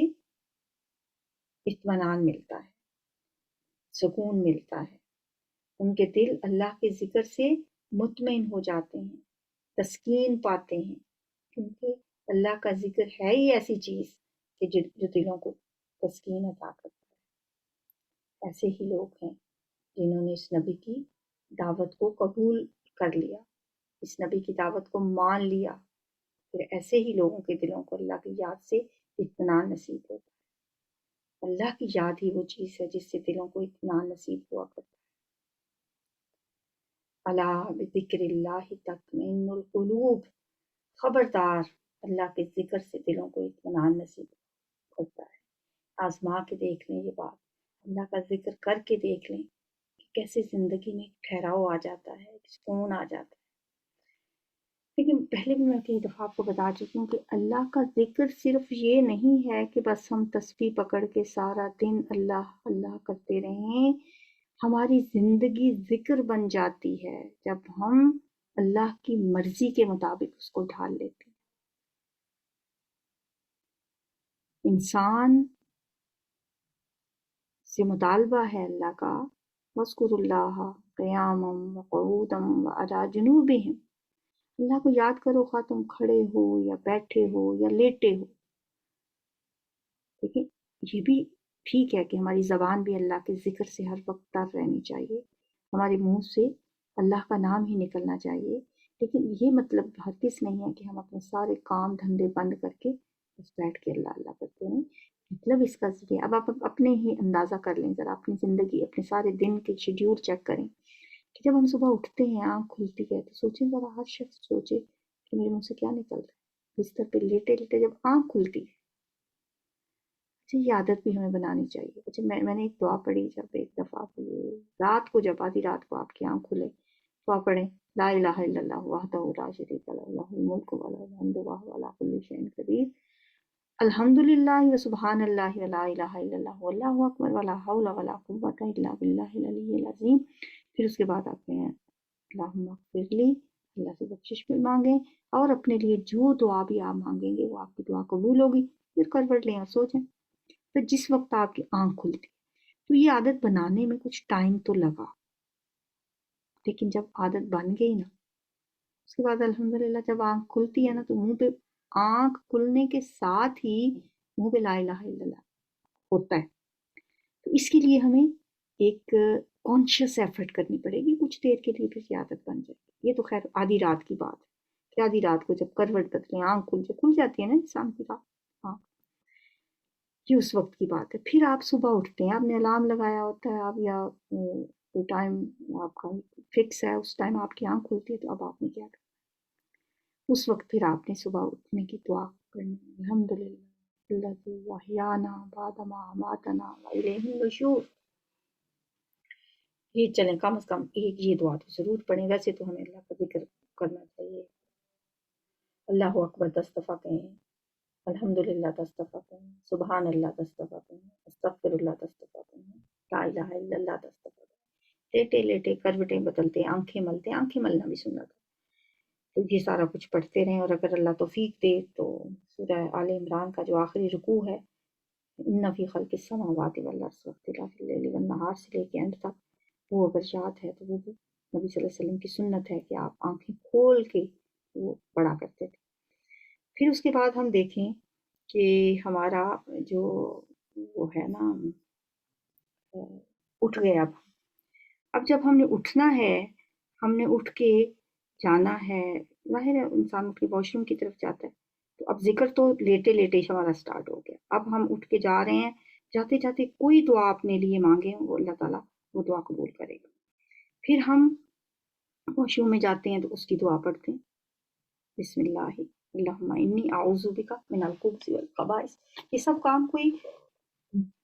اطمینان ملتا ہے، سکون ملتا ہے. ان کے دل اللہ کے ذکر سے مطمئن ہو جاتے ہیں، تسکین پاتے ہیں، کیونکہ اللہ کا ذکر ہے ہی ایسی چیز کہ جو دلوں کو تسکین عطا کرتا ہے. ایسے ہی لوگ ہیں جنہوں نے اس نبی کی دعوت کو قبول کر لیا، اس نبی کی دعوت کو مان لیا. پھر ایسے ہی لوگوں کے دلوں کو اللہ کی یاد سے اطمینان نصیب ہوتا ہے. اللہ کی یاد ہی وہ چیز ہے جس سے دلوں کو اطمینان نصیب ہوا کرتا ہے. الا بذکر اللہ تطمئن القلوب، خبردار، اللہ کے ذکر سے دلوں کو اطمینان نصیب ہوتا ہے. آزما کے دیکھ لیں یہ بات، اللہ کا ذکر کر کے دیکھ لیں کہ کیسے زندگی میں ٹھہراؤ آ جاتا ہے، سکون آ جاتا ہے. لیکن پہلے بھی میں کئی دفعہ آپ کو بتا چکی ہوں کہ اللہ کا ذکر صرف یہ نہیں ہے کہ بس ہم تسبیح پکڑ کے سارا دن اللہ اللہ کرتے رہیں. ہماری زندگی ذکر بن جاتی ہے جب ہم اللہ کی مرضی کے مطابق اس کو ڈھال لیتے ہیں. انسان سے مطالبہ ہے اللہ کا، وَاذْكُرُوا اللَّهَ قِيَامًا وَقُعُودًا وَعَلَىٰ جُنُوبِهِمْ، اللہ کو یاد کرو خواہ تم کھڑے ہو یا بیٹھے ہو یا لیٹے ہو. لیکن یہ بھی ٹھیک ہے کہ ہماری زبان بھی اللہ کے ذکر سے ہر وقت تر رہنی چاہیے، ہمارے منہ سے اللہ کا نام ہی نکلنا چاہیے. لیکن یہ مطلب ہرگز نہیں ہے کہ ہم اپنے سارے کام دھندے بند کر کے بس بیٹھ کے اللہ اللہ کرتے ہیں. مطلب اس کا ذریعہ اب آپ اپنے ہی اندازہ کر لیں ذرا، اپنی زندگی، اپنے سارے دن کے شیڈیول چیک کریں کہ جب ہم صبح اٹھتے ہیں، آنکھ کھلتی ہے، تو سوچیں ذرا، ہر شخص سوچے کہ میرے منہ سے کیا نکل رہا ہے. بستر پہ لیٹے لیٹے جب آنکھ کھلتی ہے، اچھا یہ عادت بھی ہمیں بنانی چاہیے. اچھا میں نے ایک دعا پڑھی جب ایک دفعہ رات کو، جب آدھی رات کو آپ کی آنکھ کھلے تو آپ پڑھیں لا الہ الا اللہ وحدہ لا شریک لہ لہ الملک و لہ الحمد وہو علی کل شیء قدیر الحمد للہ و سبحان اللہ و لا الہ الا اللہ واللہ اکبر ولا حول ولا قوۃ الا باللہ العلی العظیم. پھر اس کے بعد آپ کہیں اللہم اغفر لی، اللہ سے بخشش بھی مانگیں، اور اپنے لیے جو دعا بھی آپ مانگیں گے وہ آپ کی دعا قبول ہوگی. پھر کروٹ لیں اور سوچیں. پھر جس وقت آپ کی آنکھ کھلتی، تو یہ عادت بنانے میں کچھ ٹائم تو لگا، لیکن جب عادت بن گئی نا، اس کے بعد الحمدللہ جب آنکھ کھلتی ہے نا، تو منہ پہ، آنکھ کھلنے کے ساتھ ہی منہ پہ لا الہ الا اللہ ہوتا ہے. تو اس کے لیے ہمیں ایک کانشیس ایفرٹ کرنی پڑے گی کچھ دیر کے لیے، پھر یہ عادت بن جائے گی. یہ تو خیر آدھی رات کی بات ہے کہ آدھی رات کو جب کروٹ بدلیں، آنکھ کھل جاتی ہے نا انسان کی رات، ہاں یہ اس وقت کی بات ہے. پھر آپ صبح اٹھتے ہیں، آپ نے الارم لگایا ہوتا ہے، آپ یا کوئی ٹائم آپ کا فکس ہے، اس ٹائم آپ کی آنکھ کھلتی ہے، تو اب آپ نے کیا کرنا؟ اس وقت پھر آپ نے صبح اٹھنے کی دعا کرنی، الحمدللہ الذی احیانا بعد ما اماتنا والیہ النشور. یہ چلیں کم از کم ایک یہ دعا تو ضرور پڑھیں. ویسے تو ہمیں اللہ کا ذکر کرنا چاہیے، اللہ اکبر 10 دفعہ کہیں، الحمدللہ 10 دفعہ کہیں، سبحان اللہ 10 دفعہ کہیں، استغفر اللہ 10 دفعہ کہیں، لا الہ الا اللہ 10 دفعہ کہیں. لیٹے لیٹے کروٹیں بدلتے، آنکھیں ملتے، آنکھیں ملنا بھی سنت ہے. تو یہ سارا کچھ پڑھتے رہیں. اور اگر اللہ توفیق دے تو سورہ آل عمران کا جو آخری رکوع ہے، ان فی خلق السماوات والارض واختلاف اللیل والنہار سے لے کے اینڈ تک، وہ اگر یاد ہے تو وہ بھی نبی صلی اللہ علیہ وسلم کی سنت ہے کہ آپ آنکھیں کھول کے وہ پڑھا کرتے تھے. پھر اس کے بعد ہم دیکھیں کہ ہمارا جو وہ ہے نا، اٹھ گئے. اب جب ہم نے اٹھنا ہے، ہم نے اٹھ کے جانا ہے، ظاہر ہے انسان اٹھ کے واش روم کی طرف جاتا ہے، تو اب ذکر تو لیٹے لیٹے ہمارا سٹارٹ ہو گیا. اب ہم اٹھ کے جا رہے ہیں، جاتے جاتے کوئی دعا اپنے لیے مانگیں، وہ اللہ تعالیٰ وہ دعا قبول کرے گا. پھر ہم واش روم میں جاتے ہیں تو اس کی دعا پڑھتے ہیں، بسم اللہ اللہم انی اعوذ بک من الخبث والخبائث. یہ سب کام کوئی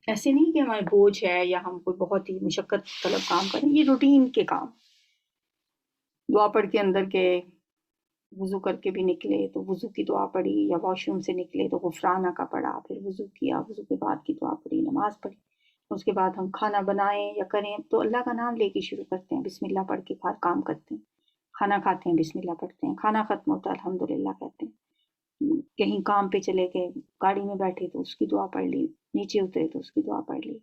ایسے نہیں کہ ہمارے بوجھ ہے یا ہم کوئی بہت ہی مشقت طلب کام کریں، یہ روٹین کے کام. دعا پڑھ کے اندر کے وضو کر کے بھی نکلے تو وضو کی دعا پڑھی، یا واش روم سے نکلے تو غفرانہ کا پڑھا، پھر وضو کیا، وضو کے بعد کی دعا پڑھی، نماز پڑھی. اس کے بعد ہم کھانا بنائیں یا کریں تو اللہ کا نام لے کے شروع کرتے ہیں، بسم اللہ پڑھ کے ہر کام کرتے ہیں. کھانا کھاتے ہیں بسم اللہ پڑھتے ہیں، کھانا ختم ہوتا ہے الحمدللہ کہتے ہیں. کہیں کام پہ چلے گئے، گاڑی میں بیٹھے تو اس کی دعا پڑھ لی، نیچے اترے تو اس کی دعا پڑھ لی،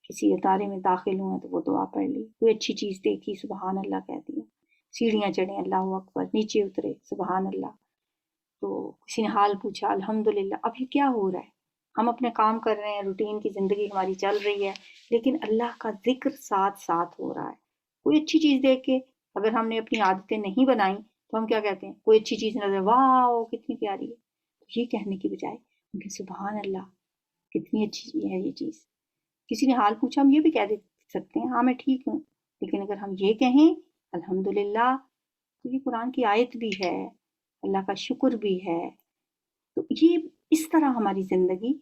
کسی ادارے میں داخل ہوئے تو وہ دعا پڑھ لی، کوئی اچھی چیز دیکھی سبحان اللہ کہہ دیا، سیڑھیاں چڑھیں اللہ اکبر، نیچے اترے سبحان اللہ. تو کسی نے حال پوچھا الحمدللہ. اب یہ کیا ہو رہا ہے؟ ہم اپنے کام کر رہے ہیں، روٹین کی زندگی ہماری چل رہی ہے، لیکن اللہ کا ذکر ساتھ ساتھ ہو رہا ہے. کوئی اچھی چیز دیکھ کے اگر ہم نے اپنی عادتیں نہیں بنائیں تو ہم کیا کہتے ہیں؟ کوئی اچھی چیز نظر، واہ کتنی پیاری ہے، تو یہ کہنے کی بجائے ہم کہ سبحان اللہ کتنی اچھی ہے یہ چیز. کسی نے حال پوچھا، ہم یہ بھی کہہ دے سکتے ہیں ہاں میں ٹھیک ہوں، لیکن اگر ہم یہ کہیں الحمدللہ تو یہ قرآن کی آیت بھی ہے، اللہ کا شکر بھی ہے. تو یہ اس طرح ہماری زندگی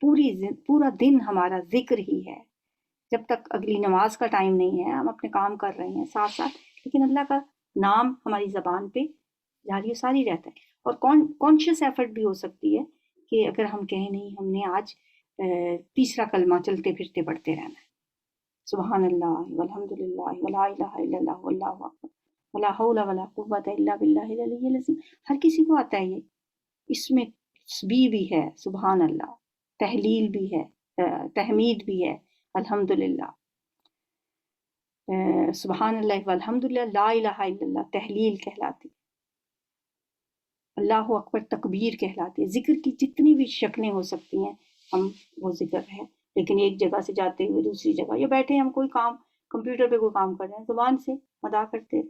پورا دن ہمارا ذکر ہی ہے. جب تک اگلی نماز کا ٹائم نہیں ہے ہم اپنے کام کر رہے ہیں ساتھ ساتھ، لیکن اللہ کا نام ہماری زبان پہ جاری و ساری رہتا ہے. اور کانشیس ایفرٹ بھی ہو سکتی ہے کہ اگر ہم کہیں نہیں ہم نے آج تیسرا کلمہ چلتے پھرتے پڑھتے رہنا ہے، سبحان اللہ والحمدللہ ولا الہ الا اللہ واللہ اکبر ولا حول ولا قوت الا باللہ العلی العظیم. ہر کسی کو آتا ہے یہ. اس میں تسبیح بھی ہے سبحان اللہ، تحلیل بھی ہے، تحمید بھی ہے الحمدللہ، سبحان اللہ والحمدللہ لا الہ الا اللہ تحلیل کہلاتی، اللہ اکبر تکبیر کہلاتی ہے. ذکر کی جتنی بھی شکلیں ہو سکتی ہیں ہم وہ ذکر ہے. لیکن ایک جگہ سے جاتے ہوئے دوسری جگہ، یا بیٹھے ہم کوئی کام کمپیوٹر پہ کوئی کام کر رہے ہیں، زبان سے ادا کرتے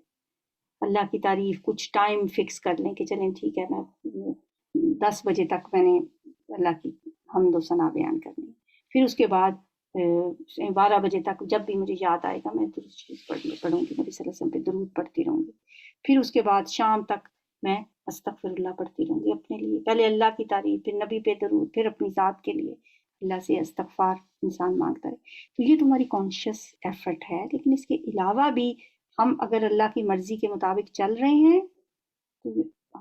اللہ کی تعریف. کچھ ٹائم فکس کر لیں کہ چلیں ٹھیک ہے میں 10 بجے تک میں نے اللہ کی حمد و ثنا بیان کرنی، پھر اس کے بعد 12 بجے تک جب بھی مجھے یاد آئے گا میں درود شریف پڑھوں گی، نبی صلی اللہ علیہ وسلم پہ درود پڑھتی رہوں گی. پھر اس کے بعد شام تک میں استغفر اللہ پڑھتی رہوں گی اپنے لیے، پہلے اللہ کی تعریف، پھر نبی پہ درود، پھر اپنی ذات کے لیے اللہ سے استغفار انسان مانگتا ہے. تو یہ تمہاری کانشیس ایفرٹ ہے. لیکن اس کے علاوہ بھی ہم اگر اللہ کی مرضی کے مطابق چل رہے ہیں تو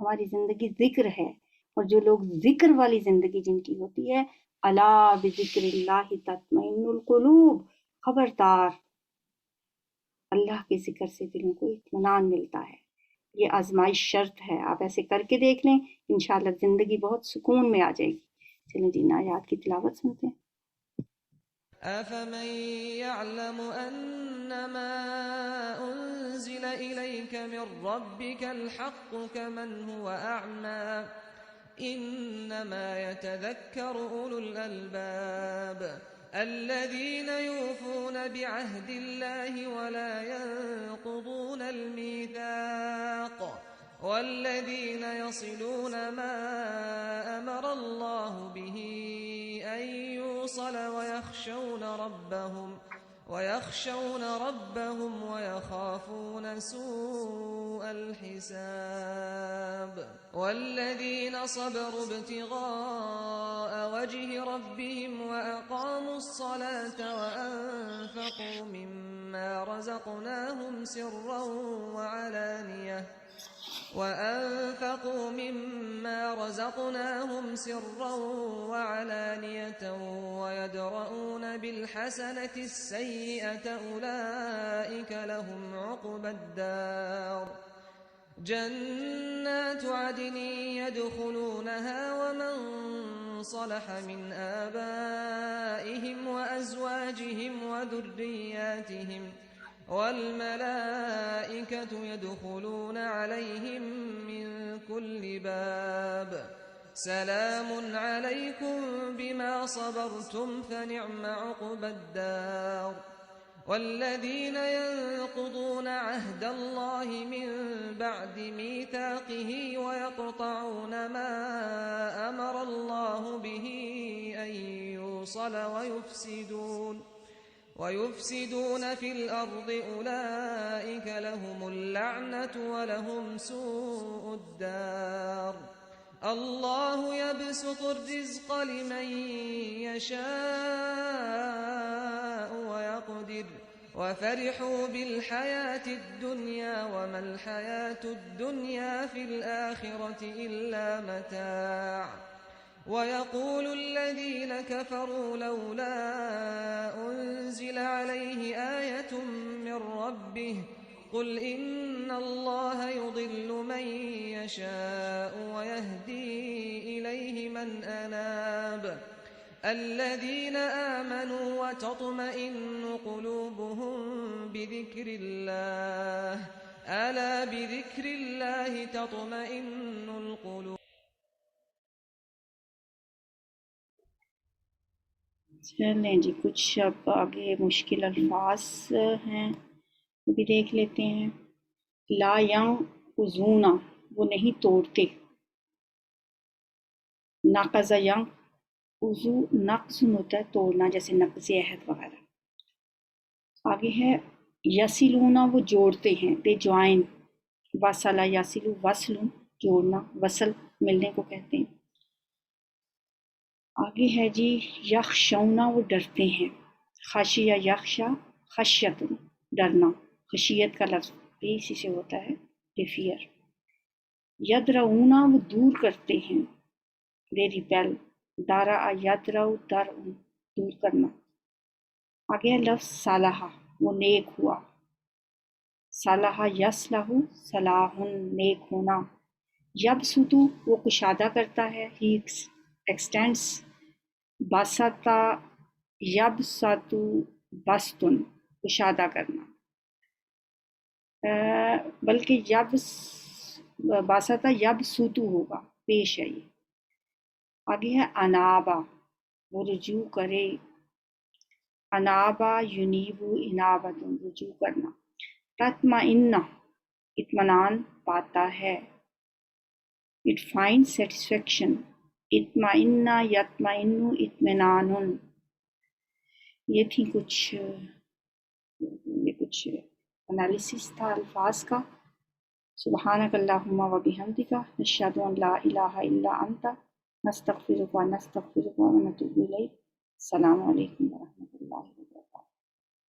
ہماری زندگی ذکر ہے. اور جو لوگ ذکر والی زندگی جن کی ہوتی ہے، الا بذکر اللہ تطمئن القلوب، خبردار اللہ کے ذکر سے دلوں کو اطمینان ملتا ہے. یہ آزمائش شرط ہے، آپ ایسے کر کے دیکھ لیں انشاءاللہ زندگی بہت سکون میں آ جائے گی. چلیں جی آیات کی تلاوت سنتے ہیں. أفمن يعلم أنما أنزل إليك من ربك الحق كمن هو أعمى إنما يتذكر أولو الألباب الذين يوفون بعهد الله ولا ينقضون الميثاق والذين يصلون ما أمر الله به أن يوصل ويخشون ربهم ويخافون سوء الحساب والذين صبروا ابتغاء وجه ربهم وأقاموا الصلاة وأنفقوا مما رزقناهم سرا وعلانية ويدرؤون بالحسنة السيئة أولئك لهم عقبى الدار جنات عدن يدخلونها ومن صلح من آبائهم وأزواجهم وذرياتهم والملائكة يدخلون عليهم من كل باب سلام عليكم بما صبرتم فنعم عقبى الدار والذين ينقضون عهد الله من بعد ميثاقه ويقطعون ما أمر الله به أن يوصل وَيُفْسِدُونَ فِي الْأَرْضِ أُولَئِكَ لَهُمُ اللَّعْنَةُ وَلَهُمْ سُوءُ الدَّارِ اللہ يبسط الرزق لمن يشاء ويقدر وفرحوا بالحياة الدنيا وما الحياة الدنيا في الآخرة إلا متاع ويقول الذين كفروا لولا أنزل عليه آية من ربه قل إن الله يضل من يشاء ويهدي إليه من أناب الذين آمنوا وتطمئن قلوبهم بذكر الله ألا بذكر الله تطمئن القلوب. چلیں جی، کچھ اب آگے مشکل الفاظ ہیں وہ بھی دیکھ لیتے ہیں. لا ینقضون، وہ نہیں توڑتے. نقض ینقض، نقض ہوتا ہے توڑنا، جیسے نقض عہد وغیرہ. آگے ہے یصلون، وہ جوڑتے ہیں. دے جوائن. وصل یصل، وصل جوڑنا، وصل ملنے کو کہتے ہیں. آگے ہے جی یخشون، وہ ڈرتے ہیں. خشیہ یخشا، خشیت ڈرنا. خشیت کا لفظ بھی اسی سے ہوتا ہے، فیئر. یدرؤون، وہ دور کرتے ہیں. دے ریپیل. دارا یدرؤ، درء دور کرنا. آگے ہے لفظ صالح، وہ نیک ہوا. صالح یصلح، صلاح نیک ہونا. یبسط، وہ کشادہ کرتا ہے. ہی ایکسٹینڈس. بسط یبسط بسطن، کشادہ کرنا. بلکہ باسطہ یبسط ہوگا، پیش ہے یہ. آگے ہے انابا، وہ رجوع کرے. انابا ینیب، انابت رجوع کرنا. تطمئن، اطمینان پاتا ہے. It find satisfaction. اطمئن یطمئن، اطمینان. یہ تھی کچھ انالیسس تھا الفاظ کا. سبحانک اللہم و بحمدک، نشہد ان لا الہ الا انت، نستغفرک و نتوب الیک. السلام علیکم ورحمۃ اللہ وبرکاتہ.